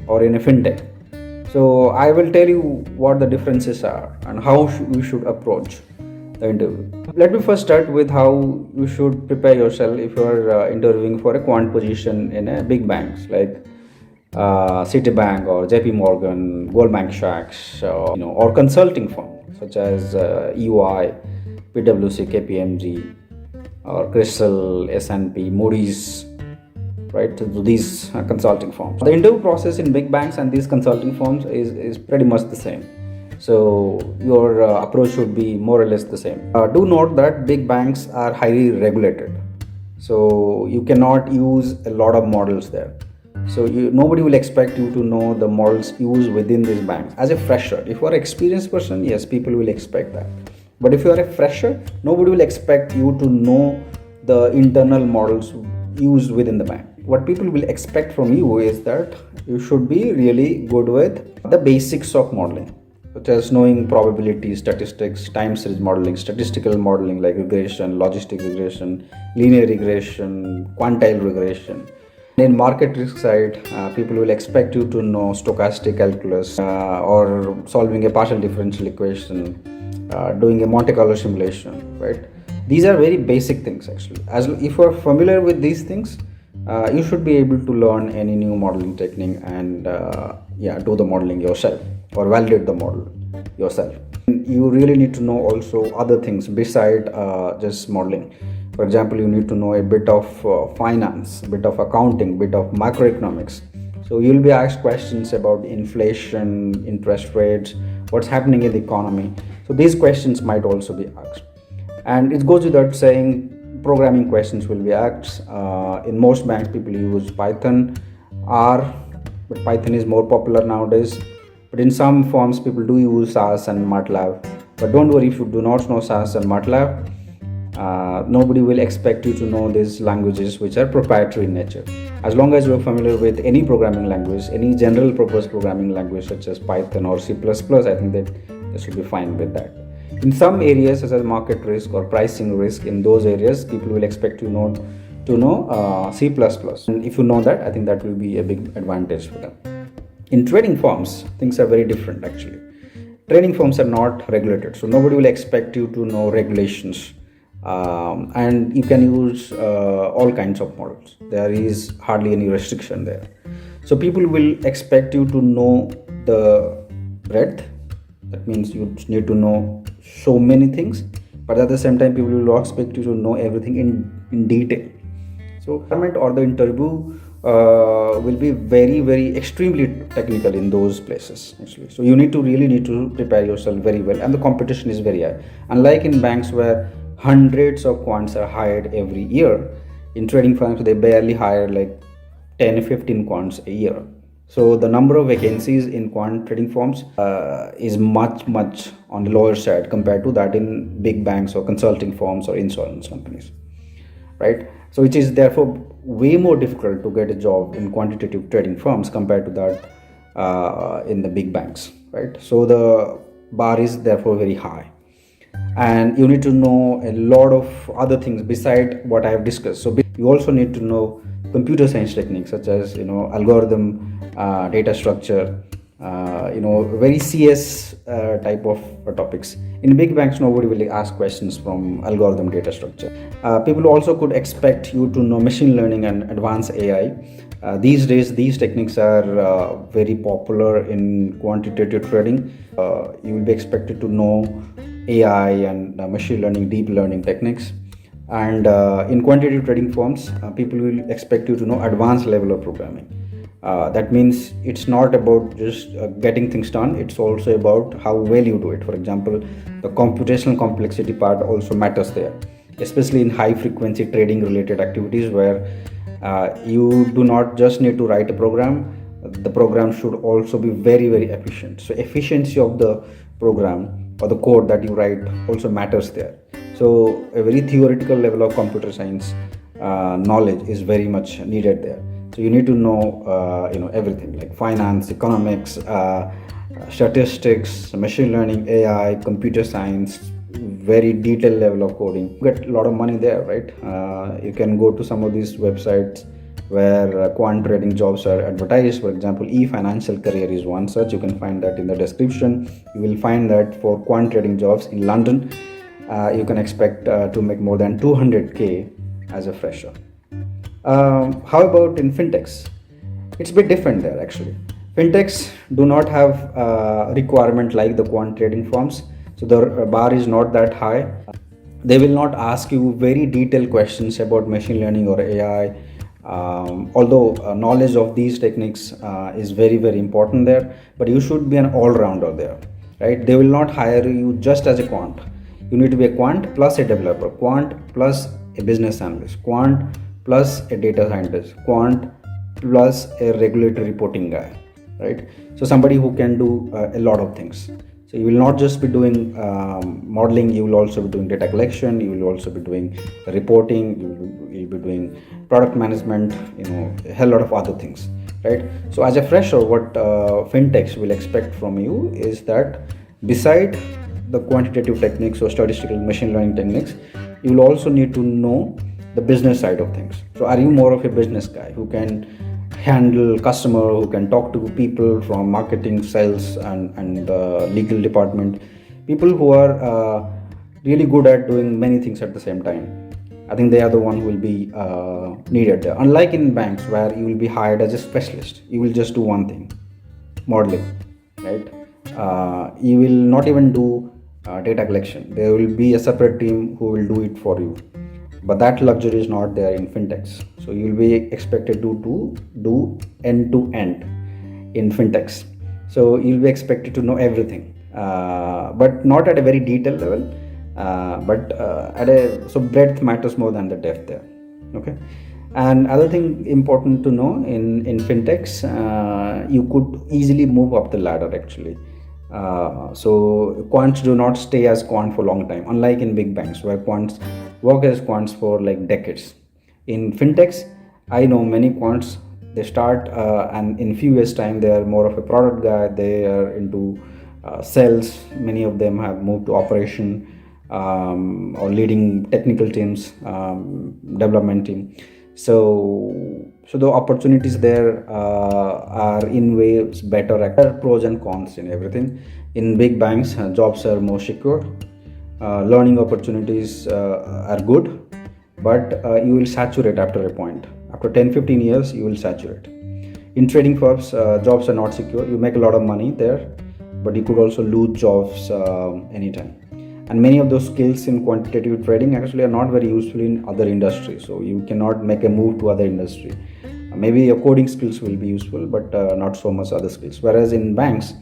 or in a fintech. So I will tell you what the differences are and how you should approach the interview. Let me first start with how you should prepare yourself if you are interviewing for a quant position in a big banks like Citibank or JP Morgan, Goldman Sachs, or consulting firms such as EY, PwC, KPMG, or Crystal, S&P, Moody's, right? So these consulting firms. The interview process in big banks and these consulting firms is pretty much the same. So your approach should be more or less the same. Do note that big banks are highly regulated. So you cannot use a lot of models there. So nobody will expect you to know the models used within these banks. As a fresher, if you are an experienced person, yes, people will expect that. But if you are a fresher, nobody will expect you to know the internal models used within the bank. What people will expect from you is that you should be really good with the basics of modeling, such as knowing probability, statistics, time series modeling, statistical modeling like regression, logistic regression, linear regression, quantile regression. In market risk side, people will expect you to know stochastic calculus or solving a partial differential equation, doing a Monte Carlo simulation, right? These are very basic things actually. As if you are familiar with these things, you should be able to learn any new modeling technique and do the modeling yourself or validate the model yourself. You really need to know also other things beside just modeling. For example, you need to know a bit of finance, a bit of accounting, a bit of macroeconomics. So you'll be asked questions about inflation, interest rates, what's happening in the economy. So these questions might also be asked. And it goes without saying, programming questions will be asked. In most banks, people use Python, R, but Python is more popular nowadays. But in some firms, people do use SAS and MATLAB. But don't worry if you do not know SAS and MATLAB. Nobody will expect you to know these languages which are proprietary in nature. As long as you are familiar with any programming language, any general purpose programming language such as Python or C++, I think that this will be fine with that. In some areas such as market risk or pricing risk, in those areas people will expect you to know C++. And if you know that, I think that will be a big advantage for them. In trading firms, things are very different actually. Trading firms are not regulated, so nobody will expect you to know regulations. And you can use all kinds of models. There is hardly any restriction there. So people will expect you to know the breadth. That means you need to know so many things, but at the same time people will expect you to know everything in detail. So or the interview will be very extremely technical in those places actually. So you really need to prepare yourself very well, and the competition is very high. Unlike in banks where hundreds of quants are hired every year, in trading firms they barely hire like 10-15 quants a year. So the number of vacancies in quant trading firms is much on the lower side compared to that in big banks or consulting firms or insurance companies, right? So it is therefore way more difficult to get a job in quantitative trading firms compared to that in the big banks, right? So the bar is therefore very high, and you need to know a lot of other things beside what I have discussed. So you also need to know computer science techniques such as algorithm, data structure, very CS type of topics. In big banks, nobody will ask questions from algorithm data structure. People also could expect you to know machine learning and advanced AI. These days, these techniques are very popular in quantitative trading. You will be expected to know AI and machine learning, deep learning techniques. And in quantitative trading firms, people will expect you to know advanced level of programming. That means it's not about just getting things done, it's also about how well you do it. For example, the computational complexity part also matters there, especially in high frequency trading related activities where you do not just need to write a program, the program should also be very efficient. So efficiency of the program or the code that you write also matters there. So a very theoretical level of computer science knowledge is very much needed there. So you need to know everything like finance, economics, statistics, machine learning, AI, computer science, very detailed level of coding. You get a lot of money there, right? You can go to some of these websites where quant trading jobs are advertised. For example, e-financial career is one such. You can find that in the description. You will find that for quant trading jobs in London, you can expect to make more than 200k as a fresher. How about in fintechs? It's a bit different there actually. Fintechs do not have requirement like the quant trading firms, so the bar is not that high. They will not ask you very detailed questions about machine learning or AI. Although knowledge of these techniques is very very important there, but you should be an all-rounder there, right? They will not hire you just as a quant. You need to be a quant plus a developer, quant plus a business analyst, quant plus a data scientist, quant plus a regulatory reporting guy, right? So somebody who can do a lot of things. So you will not just be doing modeling, you will also be doing data collection, you will also be doing reporting, you will be doing product management, a hell lot of other things, right? So as a fresher, what fintechs will expect from you is that beside the quantitative techniques or statistical machine learning techniques, you will also need to know the business side of things. So are you more of a business guy who can handle customer, who can talk to people from marketing, sales, and legal department, people who are really good at doing many things at the same time? I think they are the one who will be needed there. Unlike in banks where you will be hired as a specialist, you will just do one thing, modeling, right? You will not even do data collection. There will be a separate team who will do it for you, but that luxury is not there in fintechs. So you will be expected to do end to end in fintechs. So you'll be expected to know everything, but not at a very detailed level, but so breadth matters more than the depth there. Okay. And other thing important to know in fintechs, you could easily move up the ladder actually. So quants do not stay as quant for a long time, unlike in big banks where quants work as quants for like decades. In fintechs, I know many quants, they start and in few years time they are more of a product guy, they are into sales. Many of them have moved to operation or leading technical teams, development team. So the opportunities there are in ways better. There are pros and cons in everything. In big banks, jobs are more secure. Learning opportunities are good, but you will saturate after a point. After 10-15 years, you will saturate. In trading firms, jobs are not secure. You make a lot of money there, but you could also lose jobs anytime. And many of those skills in quantitative trading actually are not very useful in other industries. So you cannot make a move to other industry. Maybe your coding skills will be useful, but not so much other skills. Whereas in banks,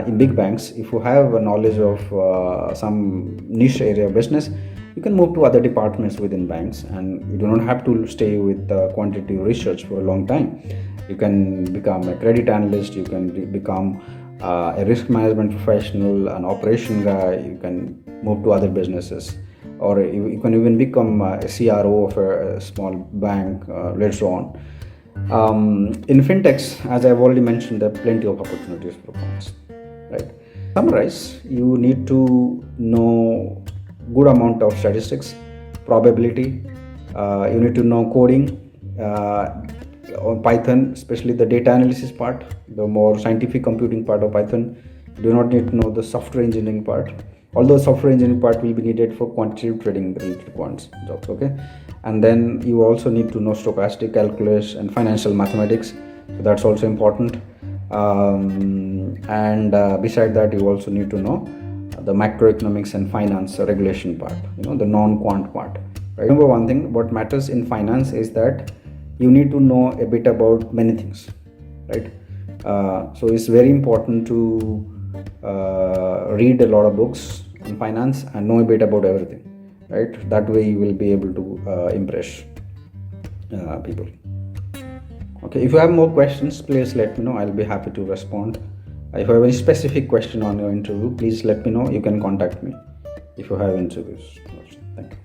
in big banks, if you have a knowledge of some niche area of business, you can move to other departments within banks, and you do not have to stay with quantitative research for a long time. You can become a credit analyst, you can become a risk management professional, an operation guy, you can move to other businesses, or you can even become a CRO of a small bank later on. In fintechs, as I've already mentioned, there are plenty of opportunities for quants, right? Summarize, you need to know good amount of statistics, probability, you need to know coding, on Python, especially the data analysis part, the more scientific computing part of Python. You do not need to know the software engineering part, although software engineering part will be needed for quantitative trading related quants jobs. Okay. And then you also need to know stochastic calculus and financial mathematics, so that's also important. And beside that, you also need to know the macroeconomics and finance regulation part, the non-quant part, right? Remember one thing, what matters in finance is that you need to know a bit about many things, right? So it's very important to read a lot of books on finance and know a bit about everything, right? That way you will be able to impress people. Okay, if you have more questions, please let me know. I'll be happy to respond. If you have any specific question on your interview, please let me know. You can contact me if you have interviews. Thank you.